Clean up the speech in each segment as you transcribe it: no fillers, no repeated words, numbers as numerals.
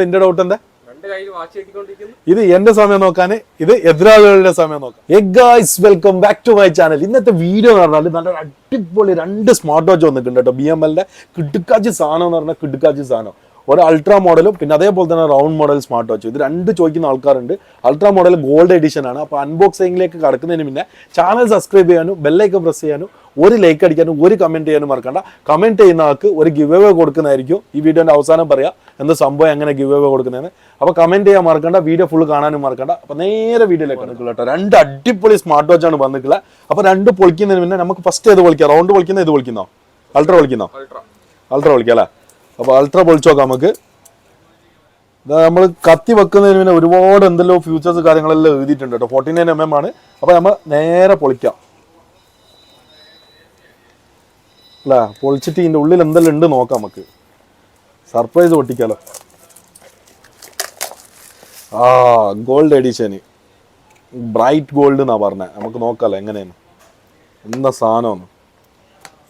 എന്റെ ഡൗട്ട് എന്താ ഇത് എന്റെ സമയം നോക്കാൻ ഇത് എതിരാളികളുടെ സമയം നോക്കാം. Hey guys, welcome back to my channel. ഇന്നത്തെ വീഡിയോ എന്ന് പറഞ്ഞാൽ നല്ല അടിപൊളി രണ്ട് സ്മാർട്ട് വാച്ച് വന്നിട്ടുണ്ട് കേട്ടോ. BMLന്റെ കിടുക്കാച്ചി സാധനം എന്ന് പറഞ്ഞാൽ കിടുക്കാച്ചി സാധനം. ഒരു അൾട്രാ മോഡലും പിന്നെ അതേപോലെ തന്നെ റൗണ്ട് മോഡൽ സ്മാർട്ട് വാച്ച്. ഇത് രണ്ട് ചോദിക്കുന്ന ആൾക്കാരുണ്ട്. അൾട്രാ മോഡൽ ഗോൾഡ് എഡിഷൻ ആണ്. അപ്പോൾ അൺബോക്സിംഗിലേക്ക് കടക്കുന്നതിന് മുന്നേ ചാനൽ സബ്സ്ക്രൈബ് ചെയ്യാനും ബെല്ലൈക്കൺ പ്രസ് ചെയ്യാനും ഒരു ലൈക്ക് അടിക്കാനും ഒരു കമന്റ് ചെയ്യാനും മറക്കണ്ട. കമന്റ് ചെയ്യുന്ന ആൾക്ക് ഒരു ഗിവ് അവേ കൊടുക്കുന്നതായിരിക്കും. ഈ വീഡിയോന്റെ അവസാനം പറയാം എന്ത് സംഭവം എങ്ങനെ ഗിവ് അവേ കൊടുക്കുന്നതെന്ന്. അപ്പോൾ കമന്റ് ചെയ്യാൻ മറക്കണ്ട, വീഡിയോ ഫുൾ കാണാനും മറക്കണ്ട. അപ്പോൾ നേരെ വീഡിയോയിലേക്ക് വന്നിട്ടുള്ള കേട്ടോ. രണ്ട് അടിപൊളി സ്മാർട്ട് വാച്ച് ആണ് വന്നിട്ടുള്ളത്. അപ്പോൾ രണ്ട് പൊളിക്കുന്നതിന് മുന്നേ നമുക്ക് ഫസ്റ്റ് ഏത് പൊളിക്കാം? റൗണ്ട് പൊളിക്കുന്ന ഇത് പൊളിക്കുന്നോ? അൾട്രാ പൊളിക്കുന്നോ? അൾട്രാ പൊളിക്കാം അല്ലേ? അപ്പോൾ അൾട്രാ പൊളിച്ചു നോക്കാം നമുക്ക്. നമ്മൾ കത്തി വെക്കുന്നതിന് പിന്നെ ഒരുപാട് എന്തെല്ലോ ഫ്യൂച്ചേഴ്സ് കാര്യങ്ങളെല്ലാം എഴുതിയിട്ടുണ്ട് കേട്ടോ. 49mm ആണ്. അപ്പോൾ നമ്മൾ നേരെ പൊളിക്കാം അല്ല, പൊളിച്ചിട്ട് ഇതിൻ്റെ ഉള്ളിൽ എന്തെല്ലാം ഉണ്ട് നോക്കാം. നമുക്ക് സർപ്രൈസ് പൊട്ടിക്കാലോ. ഗോൾഡ് എഡിഷന് ബ്രൈറ്റ് ഗോൾഡ് എന്നാ പറഞ്ഞത്. നമുക്ക് നോക്കാമല്ലോ എങ്ങനെയാണ് എന്താ സാധനമാണ്.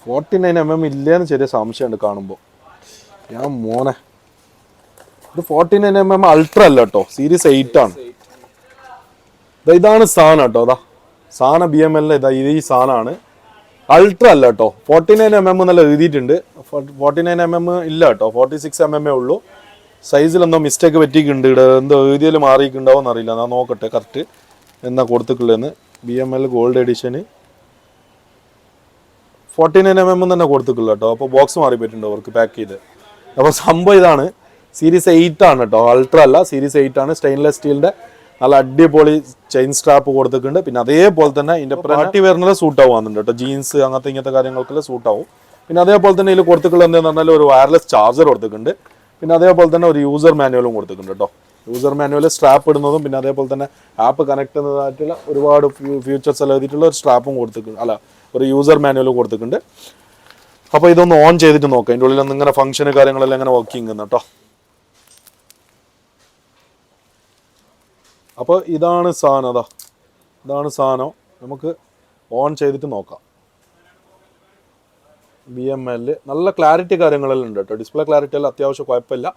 49mm ഇല്ലേന്ന് ചെറിയ സംശയമുണ്ട് കാണുമ്പോൾ. ഞാൻ മോനെ, ഇത് 49mm അൾട്ര അല്ല കേട്ടോ, സീരീസ് 8 ആണ്. ഇതാണ് സാധനം കേട്ടോ. അതാ സാധനം BMLന്റെ ഇതാ ഈ സാധനമാണ്. അൾട്ര അല്ല കേട്ടോ. 49mm എന്നല്ല എഴുതിയിട്ടുണ്ട്. 49mm ഇല്ല കേട്ടോ, 46mm ഉള്ളൂ. സൈസിലെന്തോ മിസ്റ്റേക്ക് പറ്റിയിട്ടുണ്ട്. ഇവിടെ എന്തോ എഴുതിയാൽ മാറിയിട്ടുണ്ടാവും എന്നറിയില്ല. ഞാൻ നോക്കട്ടെ കറക്റ്റ് എന്നാ കൊടുത്തിട്ടുള്ളതെന്ന്. BML ഗോൾഡ് എഡിഷന് 49mm തന്നെ കൊടുത്തിട്ടുള്ളൂ കേട്ടോ. അപ്പോൾ ബോക്സ് മാറിപ്പോയിട്ടുണ്ട് അവർക്ക് പാക്ക് ചെയ്ത്. അപ്പോൾ സംഭവം ഇതാണ്, സീരീസ് 8 ആണ് കേട്ടോ, അൾട്ര അല്ല, സീരീസ് 8 ആണ്. സ്റ്റെയിൻലെസ് സ്റ്റീലിന്റെ നല്ല അടിപൊളി ചെയിൻ സ്ട്രാപ്പ് കൊടുത്തിട്ടുണ്ട്. പിന്നെ അതേപോലെ തന്നെ ഇതിന്റെ പാർട്ടി വെയറിനെല്ലാം സൂട്ട് ആവുന്നുണ്ട് കേട്ടോ. ജീൻസ് അങ്ങനത്തെ ഇങ്ങനത്തെ കാര്യങ്ങൾക്കെല്ലാം സൂട്ട് ആവും. പിന്നെ അതേപോലെ തന്നെ ഇതിൽ കൊടുത്തിട്ടുള്ള എന്താണെന്ന് പറഞ്ഞാൽ ഒരു വയർലെസ് ചാർജർ കൊടുത്തിട്ടുണ്ട്. പിന്നെ അതേപോലെ തന്നെ ഒരു യൂസർ മാനുവലും കൊടുത്തിട്ടുണ്ട് കേട്ടോ. യൂസർ മാനുവൽ സ്ട്രാപ്പ് ഇടുന്നതും പിന്നെ അതേപോലെ തന്നെ ആപ്പ് കണക്ട് ചെയ്യുന്നതായിട്ടുള്ള ഒരുപാട് ഫീച്ചേഴ്സ് എല്ലാം എഴുതിയിട്ടുള്ള ഒരു സ്ട്രാപ്പും കൊടുത്തിട്ടുണ്ട്. അല്ല, ഒരു യൂസർ മാനുവലും കൊടുത്തിട്ടുണ്ട്. അപ്പോൾ ഇതൊന്ന് ഓൺ ചെയ്തിട്ട് നോക്കാം. ഇതിൻ്റെ ഉള്ളിൽ ഇങ്ങനെ ഫംഗ്ഷന് കാര്യങ്ങളെല്ലാം ഇങ്ങനെ വർക്കിംഗ് കേട്ടോ. അപ്പോൾ ഇതാണ് സാധനം. അതാ ഇതാണ് സാധനം. നമുക്ക് ഓൺ ചെയ്തിട്ട് നോക്കാം. BML നല്ല ക്ലാരിറ്റി കാര്യങ്ങളെല്ലാം ഉണ്ട് കേട്ടോ. ഡിസ്പ്ലേ ക്ലാരിറ്റി എല്ലാം അത്യാവശ്യം കുഴപ്പമില്ല.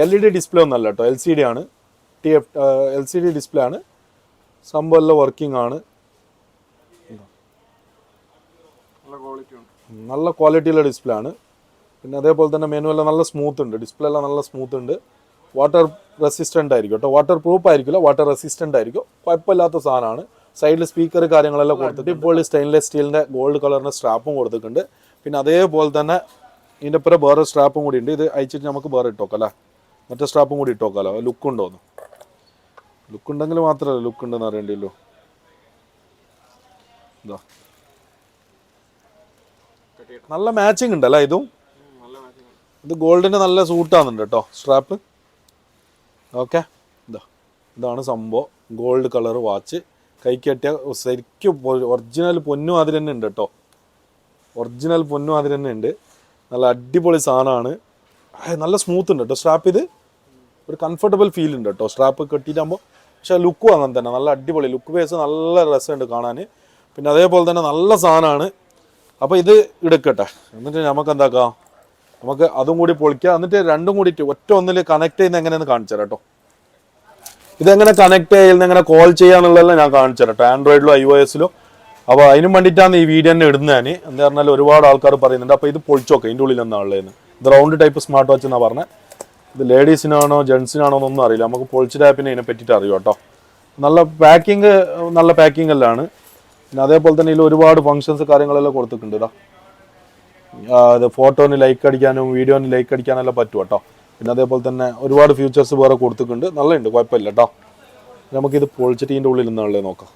LED ഡിസ്പ്ലേ ഒന്നല്ല കേട്ടോ, LCD ആണ്. LCD ഡിസ്പ്ലേ ആണ്. സംഭവം എല്ലാം വർക്കിംഗ് ആണ്. നല്ല ക്വാളിറ്റിയുള്ള ഡിസ്പ്ലേ ആണ്. പിന്നെ അതേപോലെ തന്നെ മെനു എല്ലാം നല്ല സ്മൂത്ത് ഉണ്ട്. ഡിസ്പ്ലേ എല്ലാം നല്ല സ്മൂത്ത് ഉണ്ട്. വാട്ടർ റെസിസ്റ്റൻ്റ് ആയിരിക്കും കേട്ടോ. വാട്ടർ പ്രൂഫ് ആയിരിക്കില്ല, വാട്ടർ റെസിസ്റ്റൻ്റ് ആയിരിക്കും. കുഴപ്പമില്ലാത്ത സാധനമാണ്. സൈഡിൽ സ്പീക്കർ കാര്യങ്ങളെല്ലാം കൊടുത്തിട്ട് ഇപ്പോൾ സ്റ്റെയിൻലെസ് സ്റ്റീലിൻ്റെ ഗോൾഡ് കളറിൻ്റെ സ്ട്രാപ്പും കൊടുത്തിട്ടുണ്ട്. പിന്നെ അതേപോലെ തന്നെ ഇതിൻ്റെ പുറം വേറെ സ്ട്രാപ്പും കൂടി ഉണ്ട്. ഇത് അയച്ചിട്ട് നമുക്ക് വേറെ ഇട്ടോക്കാം അല്ലേ, മറ്റേ സ്ട്രാപ്പും കൂടി ഇട്ടോക്കാമല്ലോ. ലുക്ക് ഉണ്ടോന്ന്, ലുക്ക് ഉണ്ടെങ്കിൽ മാത്രമല്ല ലുക്ക് ഉണ്ടെന്ന് അറിയേണ്ടല്ലോ. ഇതാ നല്ല മാച്ചിങ് ഉണ്ടല്ലേ ഇതും. ഇത് ഗോൾഡിന് നല്ല സൂട്ടാകുന്നുണ്ട് കേട്ടോ സ്ട്രാപ്പ്. ഓക്കെ, ഇതാണ് സംഭവം. ഗോൾഡ് കളർ വാച്ച് കൈക്ക് കെട്ടിയ ശരിക്കും ഒറിജിനൽ പൊന്നും അതിൽ തന്നെ ഉണ്ട് കേട്ടോ. ഒറിജിനൽ പൊന്നും അതിൽ തന്നെ ഉണ്ട്. നല്ല അടിപൊളി സാധനമാണ്. നല്ല സ്മൂത്ത് ഉണ്ട് കേട്ടോ സ്ട്രാപ്പ്. ഇത് ഒരു കംഫർട്ടബിൾ ഫീൽ ഉണ്ട് കേട്ടോ സ്ട്രാപ്പ് കെട്ടിയിട്ടാകുമ്പോൾ. പക്ഷേ ലുക്കും അങ്ങനെ തന്നെ നല്ല അടിപൊളി ലുക്ക് ബേസ് നല്ല രസമുണ്ട് കാണാൻ. പിന്നെ അതേപോലെ തന്നെ നല്ല സാധനമാണ്. അപ്പോൾ ഇത് എടുക്കട്ടെ, എന്നിട്ട് നമുക്ക് എന്താക്കാം, നമുക്ക് അതും കൂടി പൊളിക്കുക. എന്നിട്ട് രണ്ടും കൂടിയിട്ട് ഒറ്റ ഒന്നിൽ കണക്ട് ചെയ്യുന്ന എങ്ങനെയെന്ന് കാണിച്ചു തരാം കേട്ടോ. ഇതെങ്ങനെ കണക്ട് ചെയ്യുന്ന എങ്ങനെ കോൾ ചെയ്യാന്നുള്ളതെല്ലാം ഞാൻ കാണിച്ചു തരാം കേട്ടോ, ആൻഡ്രോയിഡിലും iOS-ലും. അപ്പോൾ അതിനും വേണ്ടിയിട്ടാണ് ഈ വീഡിയോ തന്നെ ഇടുന്നത് ഞാൻ. എന്താ പറഞ്ഞാൽ ഒരുപാട് ആൾക്കാർ പറയുന്നുണ്ട്. അപ്പോൾ ഇത് പൊളിച്ചോക്കെ ഇതിൻ്റെ ഉള്ളിൽ എന്താണുള്ളതെന്ന്. ഇത് റൗണ്ട് ടൈപ്പ് സ്മാർട്ട് വാച്ച് എന്നാണ് പറഞ്ഞത്. ഇത് ലേഡീസിനാണോ ജെൻസിനാണോ എന്നൊന്നും അറിയില്ല. നമുക്ക് പൊളിച്ച ടൈപ്പിനെ ഇതിനെ പറ്റിയിട്ട് അറിയാം കേട്ടോ. നല്ല പാക്കിങ്, നല്ല പാക്കിംഗ് എല്ലാം. പിന്നെ അതേപോലെ തന്നെ ഇതിൽ ഒരുപാട് ഫങ്ഷൻസ് കാര്യങ്ങളെല്ലാം കൊടുത്തിട്ടുണ്ട്. ഇതാ ഇത് ഫോട്ടോന് ലൈക്ക് അടിക്കാനും വീഡിയോന് ലൈക്ക് അടിക്കാനെല്ലാം പറ്റും കേട്ടോ. പിന്നെ അതേപോലെ തന്നെ ഒരുപാട് ഫീച്ചേഴ്സ് വേറെ കൊടുത്തിട്ടുണ്ട്. നല്ലുണ്ട്, കുഴപ്പമില്ല കേട്ടോ. നമുക്കിത് പൊളിച്ചിട്ട് ഇതിൻ്റെ ഉള്ളിൽ നിന്നുള്ളത് നോക്കാം.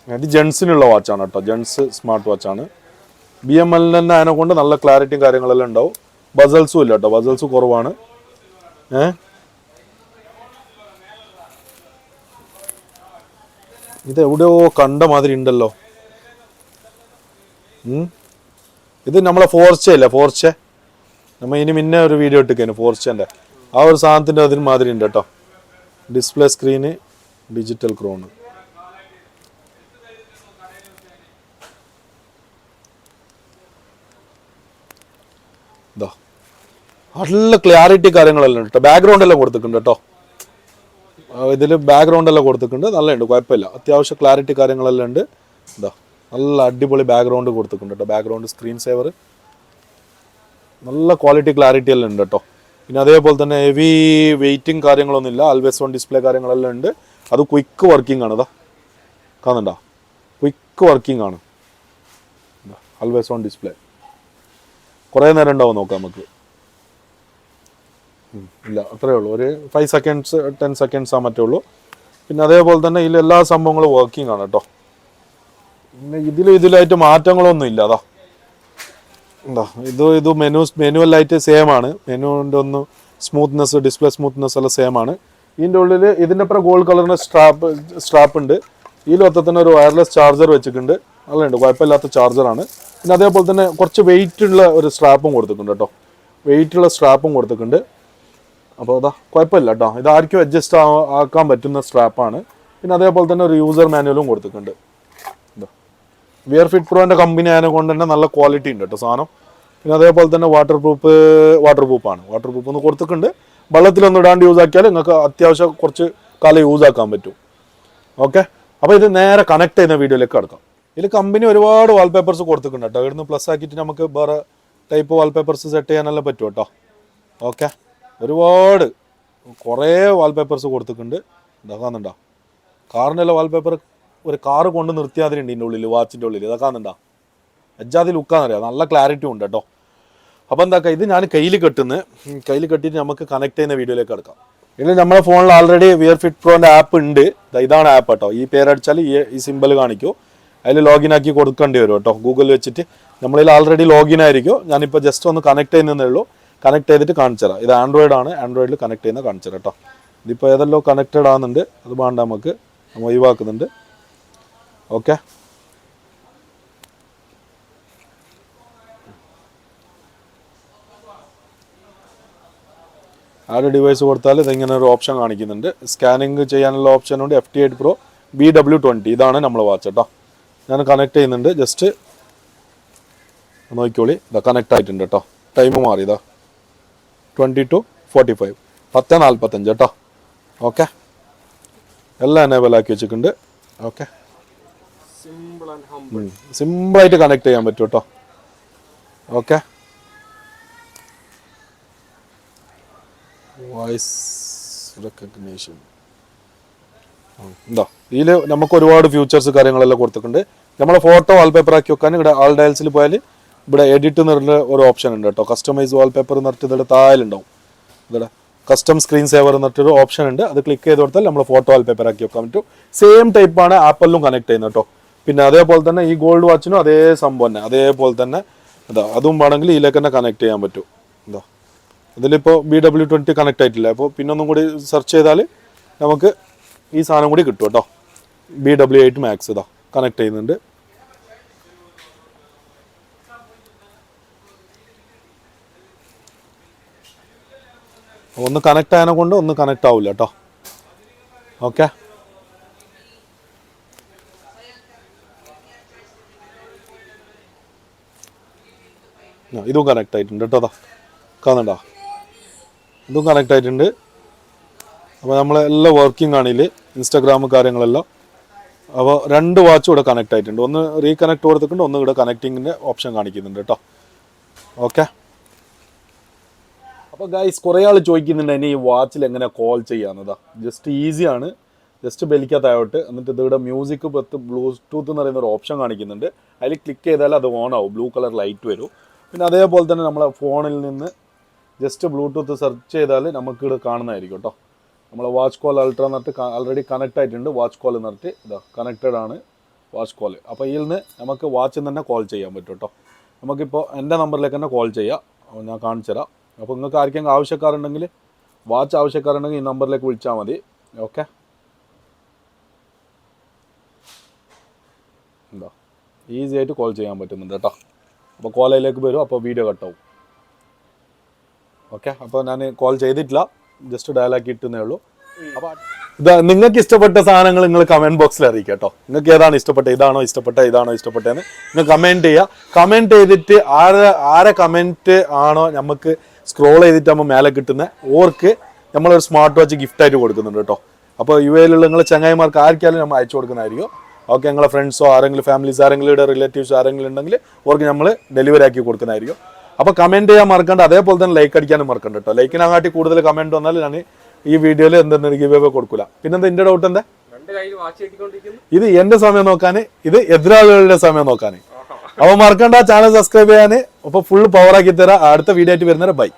ഇത് ജെൻസിനുള്ള വാച്ചാണ് കേട്ടോ, ജെൻസ് സ്മാർട്ട് വാച്ചാണ്. BML തന്നെ അതിനെ കൊണ്ട് നല്ല ക്ലാരിറ്റിയും കാര്യങ്ങളെല്ലാം ഉണ്ടാവും. ബസൽസും ഇല്ല കേട്ടോ, ബസൽസ് കുറവാണ്. ഇത് എവിടെയോ കണ്ട മാതിരി ഉണ്ടല്ലോ. ഇത് നമ്മളെ ഫോർച്ച ഇല്ല, ഫോർച്ച നമ്മൾ ഇനി മുന്നേ ഒരു വീഡിയോ ഇട്ടിരിക്കുന്നു ഫോർച്ചൻ്റെ. ആ ഒരു സാധനത്തിൻ്റെ അതിന് മാതിരി ഉണ്ട് കേട്ടോ. Display screen, digital Krohn. ഇതാ നല്ല ക്ലാരിറ്റി കാര്യങ്ങളെല്ലാം ഉണ്ട് കേട്ടോ. ബാക്ക്ഗ്രൗണ്ട് എല്ലാം കൊടുത്തിട്ടുണ്ട് കേട്ടോ. ഇതിൽ ബാക്ക്ഗ്രൗണ്ട് എല്ലാം കൊടുത്തിട്ടുണ്ട്, നല്ല ഉണ്ട്, കുഴപ്പമില്ല. അത്യാവശ്യം ക്ലാരിറ്റി കാര്യങ്ങളെല്ലാം ഉണ്ട്. ഇതാ നല്ല അടിപൊളി ബാക്ക്ഗ്രൗണ്ട് കൊടുത്തിട്ടുണ്ട് കേട്ടോ. ബാക്ക്ഗ്രൗണ്ട് സ്ക്രീൻ സേവർ നല്ല ക്വാളിറ്റി ക്ലാരിറ്റി എല്ലാം ഉണ്ട് കേട്ടോ. പിന്നെ അതേപോലെ തന്നെ ഹെവി വെയിറ്റിംഗ് കാര്യങ്ങളൊന്നുമില്ല. ആൽവേസ് ഓൺ ഡിസ്പ്ലേ കാര്യങ്ങളെല്ലാം ഉണ്ട്. അത് ക്വിക്ക് വർക്കിംഗ് ആണ്. ഇതാ കാണുന്നുണ്ടോ, ക്വിക്ക് വർക്കിംഗ് ആണ്. Always on display. കുറേ നേരം ഉണ്ടാവും നോക്കാം നമുക്ക്. ഇല്ല, അത്രയേ ഉള്ളൂ, ഒരു 5 സെക്കൻഡ്സ് 10 സെക്കൻഡ്സ് ആ മറ്റേ ഉള്ളൂ. പിന്നെ അതേപോലെ തന്നെ ഇതിൽ എല്ലാ സംഭവങ്ങളും വർക്കിംഗ് ആണ് കേട്ടോ. പിന്നെ ഇതിലായിട്ട് മാറ്റങ്ങളൊന്നും ഇല്ല. അതാ എന്താ ഇത് മെനുവലായിട്ട് സെയിം ആണ്. മെനുവിൻ്റെ ഒന്ന് സ്മൂത്ത്നെസ്, ഡിസ്പ്ലേ സ്മൂത്ത്നെസ് എല്ലാം സെയിം ആണ്. ഇതിൻ്റെ ഉള്ളിൽ ഇതിൻ്റെ അപ്പുറം ഗോൾഡ് കളറിൻ്റെ സ്ട്രാപ്പ് ഉണ്ട്. ഈ ലൊത്തത്തിൽ തന്നെ ഒരു വയർലെസ് ചാർജർ വെച്ചിട്ടുണ്ട്. നല്ലുണ്ട്, കുഴപ്പമില്ലാത്ത ചാർജറാണ്. പിന്നെ അതേപോലെ തന്നെ കുറച്ച് വെയിറ്റ് ഉള്ള ഒരു സ്ട്രാപ്പും കൊടുത്തിട്ടുണ്ട് കേട്ടോ. വെയിറ്റുള്ള സ്ട്രാപ്പും കൊടുത്തിട്ടുണ്ട്. അപ്പോൾ അതാ കുഴപ്പമില്ല കേട്ടോ. ഇതാർക്കും അഡ്ജസ്റ്റ് ആക്കാൻ പറ്റുന്ന സ്ട്രാപ്പാണ്. പിന്നെ അതേപോലെ തന്നെ ഒരു യൂസർ മാനുവലും കൊടുത്തിട്ടുണ്ട്. വിയർ ഫിറ്റ് പ്രോൻ്റെ കമ്പനി ആയതിനെ കൊണ്ട് തന്നെ നല്ല ക്വാളിറ്റി ഉണ്ട് കേട്ടോ സാധനം. പിന്നെ അതേപോലെ തന്നെ വാട്ടർ പ്രൂഫാണ്. വാട്ടർ പ്രൂഫ് ഒന്ന് കൊടുത്തിട്ടുണ്ട്. വെള്ളത്തിലൊന്നും ഇടാണ്ട് യൂസ് ആക്കിയാൽ നിങ്ങൾക്ക് അത്യാവശ്യം കുറച്ച് കാലം യൂസ് ആക്കാൻ പറ്റും. ഓക്കെ, അപ്പോൾ ഇത് നേരെ കണക്ട് ചെയ്യുന്ന വീഡിയോയിലേക്ക് കിടക്കാം. ഇതിൽ കമ്പനി ഒരുപാട് വാൾപേപ്പേഴ്സ് കൊടുത്തിട്ടുണ്ട് കേട്ടോ. ഇവിടുന്ന് പ്ലസ് ആക്കിയിട്ട് നമുക്ക് വേറെ ടൈപ്പ് വാൾപേപ്പേഴ്സ് സെറ്റ് ചെയ്യാനെല്ലാം പറ്റും കേട്ടോ. ഓക്കെ, ഒരുപാട് കുറേ വാൾപേപ്പേഴ്സ് കൊടുത്തിട്ടുണ്ട്. ഇതാക്കാന്നുണ്ടോ, കാറിൻ്റെ വാൾപേപ്പർ ഒരു കാറ് കൊണ്ട് നിർത്തിയാൽ അതിനുണ്ട് ഇതിൻ്റെ ഉള്ളിൽ, വാച്ചിൻ്റെ ഉള്ളിൽ. ഇതാക്കാന്നുണ്ടോ, അജ്ജാതി ലുക്കാന്നറിയാം, നല്ല ക്ലാരിറ്റി ഉണ്ട് കേട്ടോ. അപ്പോൾ എന്താക്കാം, ഇത് ഞാൻ കയ്യിൽ കെട്ടിയിട്ട് നമുക്ക് കണക്ട് ചെയ്യുന്ന വീഡിയോയിലേക്ക് കിടക്കാം. ഇതിൽ നമ്മുടെ ഫോണിൽ ആൾറെഡി വിയർ ഫിറ്റ് പ്രോൻ്റെ ആപ്പ് ഉണ്ട്. ഇതാണ് ആപ്പ് കേട്ടോ. ഈ പേരടിച്ചാൽ ഈ സിമ്പിൾ കാണിക്കും. അതിൽ ലോഗിൻ ആക്കി കൊടുക്കേണ്ടി വരും കേട്ടോ. ഗൂഗിളിൽ വെച്ചിട്ട് നമ്മളിൽ ആൾറെഡി ലോഗിൻ ആയിരിക്കും. ഞാനിപ്പോൾ ജസ്റ്റ് ഒന്ന് കണക്ട് ചെയ്യുന്നതേ ഉള്ളൂ. കണക്ട് ചെയ്തിട്ട് കാണിച്ചു തരാം. ഇത് ആൻഡ്രോയിഡ് ആണ്. ആൻഡ്രോയിഡിൽ കണക്ട് ചെയ്യുന്ന കാണിച്ചു തരാം കേട്ടോ. ഇതിപ്പോൾ ഏതെല്ലോ കണക്റ്റഡ് ആകുന്നുണ്ട്, അത് വേണ്ട നമുക്ക്, നമ്മൾ ഒഴിവാക്കുന്നുണ്ട്. ഓക്കെ, ആഡ് ഡിവൈസ് കൊടുത്താൽ ഇതിങ്ങനെ ഒരു ഓപ്ഷൻ കാണിക്കുന്നുണ്ട്. സ്കാനിങ് ചെയ്യാനുള്ള ഓപ്ഷനുണ്ട്. FT8 Pro BW20, ഇതാണ് നമ്മൾ വാച്ച് കേട്ടോ. ഞാൻ കണക്ട് ചെയ്യുന്നുണ്ട്. ജസ്റ്റ് നോക്കിക്കോളി. ഇതാ കണക്ട് ആയിട്ടുണ്ട് കേട്ടോ. ടൈം മാറി, ഇതാ 22:45 10:45 കേട്ടോ. ഓക്കെ, എല്ലാം എനേബിൾ ആക്കി വെച്ചിട്ടുണ്ട്. ഓക്കെ, സിമ്പിളായിട്ട് കണക്ട് ചെയ്യാൻ പറ്റും കേട്ടോ. Okay, voice recognition. എന്താ ഇതിൽ നമുക്ക് ഒരുപാട് ഫ്യൂച്ചേഴ്സ് കാര്യങ്ങളെല്ലാം കൊടുത്തിട്ടുണ്ട്. നമ്മളെ ഫോട്ടോ വാൾപേപ്പർ ആക്കി വെക്കാൻ ഇവിടെ ആൾ ഡയൽസിൽ പോയാൽ ഇവിടെ എഡിറ്റ് എന്ന് പറഞ്ഞ ഒരു ഓപ്ഷൻ ഉണ്ട് കേട്ടോ. കസ്റ്റമൈസ് വാൾപേപ്പർ എന്നിട്ട് ഇതിൻ്റെ താഴെയുണ്ടാവും. ഇവിടെ കസ്റ്റം സ്ക്രീൻ സേവർ എന്നിട്ടൊരു ഓപ്ഷൻ ഉണ്ട്. അത് ക്ലിക്ക് ചെയ്ത് കൊടുത്താൽ നമ്മൾ ഫോട്ടോ വാൾപേപ്പർ ആക്കി വെക്കാൻ പറ്റും. സെയിം ടൈപ്പാണ് ആപ്പിളിലും കണക്ട് ചെയ്യുന്നത് കേട്ടോ. പിന്നെ അതേപോലെ തന്നെ ഈ ഗോൾഡ് വാച്ചിനും അതേ സംഭവം തന്നെ, അതേപോലെ തന്നെ എന്താ അതും വേണമെങ്കിൽ ഇതിലേക്ക് തന്നെ കണക്ട് ചെയ്യാൻ പറ്റും. എന്താ ഇതിലിപ്പോൾ BW20 കണക്ട് ആയിട്ടില്ല. അപ്പോൾ പിന്നെ ഒന്നും കൂടി സെർച്ച് ചെയ്താൽ നമുക്ക് ഈ സാധനം കൂടി കിട്ടും കേട്ടോ. BW8 Max ഇതാ കണക്ട് ചെയ്യുന്നുണ്ട്. ഒന്ന് കണക്ട് ആയതിനെ കൊണ്ട് ഒന്ന് കണക്ട് ആവില്ല കേട്ടോ. ഓക്കെ, ഇതും കണക്ട് ആയിട്ടുണ്ട് കേട്ടോ. അതാ കാണുന്നുണ്ടോ, ഇതും കണക്ട് ആയിട്ടുണ്ട്. അപ്പോൾ നമ്മളെല്ലാം വർക്കിംഗ് ആണ് ഇതിൽ, ഇൻസ്റ്റാഗ്രാം കാര്യങ്ങളെല്ലാം. അപ്പോൾ 2 വാച്ചും ഇവിടെ കണക്ട് ആയിട്ടുണ്ട്. ഒന്ന് റീകണക്ട് കൊടുത്തിട്ടുണ്ട്, ഒന്ന് ഇവിടെ കണക്റ്റിങ്ങിൻ്റെ ഓപ്ഷൻ കാണിക്കുന്നുണ്ട് കേട്ടോ. ഓക്കെ, അപ്പോൾ ഗൈസ് കുറേ ആൾ ചോദിക്കുന്നുണ്ട് എന്നെ ഈ വാച്ചിൽ എങ്ങനെ കോൾ ചെയ്യാവുന്നതാ. ജസ്റ്റ് ഈസിയാണ്. ജസ്റ്റ് ബെലിക്കാത്തായോട്ട് എന്നിട്ട് ഇതിവിടെ മ്യൂസിക് ബ്ലൂടൂത്ത് എന്ന് പറയുന്ന ഒരു ഓപ്ഷൻ കാണിക്കുന്നുണ്ട്. അതിൽ ക്ലിക്ക് ചെയ്താൽ അത് ഓൺ ആവും, ബ്ലൂ കളർ ലൈറ്റ് വരും. പിന്നെ അതേപോലെ തന്നെ നമ്മളെ ഫോണിൽ നിന്ന് ജസ്റ്റ് ബ്ലൂടൂത്ത് സെർച്ച് ചെയ്താൽ നമുക്കിവിടെ കാണുന്നതായിരിക്കും കേട്ടോ. നമ്മളെ വാച്ച് കോൾ അൾട്ര എന്നിട്ട് ആൾറെഡി കണക്ട് ആയിട്ടുണ്ട്. വാച്ച് കോൾ എന്നിട്ട് ഇതാ കണക്റ്റഡ് ആണ് വാച്ച് കോൾ. അപ്പോൾ ഇതിൽ നിന്ന് നമുക്ക് വാച്ചിൽ നിന്ന് തന്നെ കോൾ ചെയ്യാൻ പറ്റും കേട്ടോ. നമുക്കിപ്പോൾ എൻ്റെ നമ്പറിലേക്ക് തന്നെ കോൾ ചെയ്യാം. ഞാൻ കാണിച്ചു തരാം. അപ്പോൾ നിങ്ങൾക്ക് ആർക്കെങ്കിലും ആവശ്യക്കാരുണ്ടെങ്കിൽ, വാച്ച് ആവശ്യക്കാരുണ്ടെങ്കിൽ ഈ നമ്പറിലേക്ക് വിളിച്ചാൽ മതി. ഓക്കെ, എന്താ ഈസി ആയിട്ട് കോൾ ചെയ്യാൻ പറ്റുന്നുണ്ട് കേട്ടോ. അപ്പോൾ കോൾ അതിലേക്ക് വരും, അപ്പോൾ വീഡിയോ കട്ടാവും. ഓക്കെ, അപ്പോൾ ഞാൻ കോൾ ചെയ്തിട്ടില്ല, ജസ്റ്റ് ഡയലാക്കി ഇട്ടുന്നേ ഉള്ളൂ. അപ്പോൾ ഇതാ നിങ്ങൾക്ക് ഇഷ്ടപ്പെട്ട സാധനങ്ങൾ നിങ്ങൾ കമൻറ്റ് ബോക്സിൽ അറിയിക്കുക കേട്ടോ. നിങ്ങൾക്ക് ഏതാണ് ഇഷ്ടപ്പെട്ടത്, ഇതാണോ ഇഷ്ടപ്പെട്ടതെന്ന് നിങ്ങൾ കമൻറ്റ് ചെയ്യുക. കമൻറ്റ് ചെയ്തിട്ട് ആരെ കമൻറ്റ് ആണോ നമുക്ക് സ്ക്രോൾ ചെയ്തിട്ടാകുമ്പോൾ മേലെ കിട്ടുന്ന ഓർക്ക് നമ്മളൊരു സ്മാർട്ട് വാച്ച് ഗിഫ്റ്റായിട്ട് കൊടുക്കുന്നുണ്ട് കേട്ടോ. അപ്പോൾ യു എയിലുള്ള നിങ്ങളെ ചങ്ങായിമാർക്ക് ആർക്കാലും നമ്മൾ അയച്ചു കൊടുക്കുന്നതായിരിക്കും. ഓക്കെ, നിങ്ങളെ ഫ്രണ്ട്സോ ആരെങ്കിലും ഫാമിലീസ് ആരെങ്കിലും റിലേറ്റീവ്സ് ആരെങ്കിലും ഉണ്ടെങ്കിൽ അവർക്ക് നമ്മൾ ഡെലിവറി ആക്കി കൊടുക്കുന്നതായിരിക്കും. അപ്പോൾ കമൻറ്റ് ചെയ്യാൻ മറക്കണ്ട, അതേപോലെ തന്നെ ലൈക്ക് അടിക്കാനും മറക്കണ്ട കേട്ടോ. ലൈക്കിനങ്ങാട്ടി കൂടുതൽ കമൻറ്റ് വന്നാൽ ഞാൻ ഈ വീഡിയോയിൽ എന്തെങ്കിലും ഗിവ് അവേ കൊടുക്കില്ല. പിന്നെന്താ എൻ്റെ ഡൗട്ട് എന്താ, ഇത് എൻ്റെ സമയം നോക്കാൻ, ഇത് എതിരാളികളുടെ സമയം നോക്കാൻ. അപ്പോൾ മറക്കണ്ട ചാനൽ സബ്സ്ക്രൈബ് ചെയ്യാൻ. അപ്പോൾ ഫുൾ പവർ ആക്കി തരാം. അടുത്ത വീഡിയോ ആയിട്ട് വരുന്നവരെ ബൈ.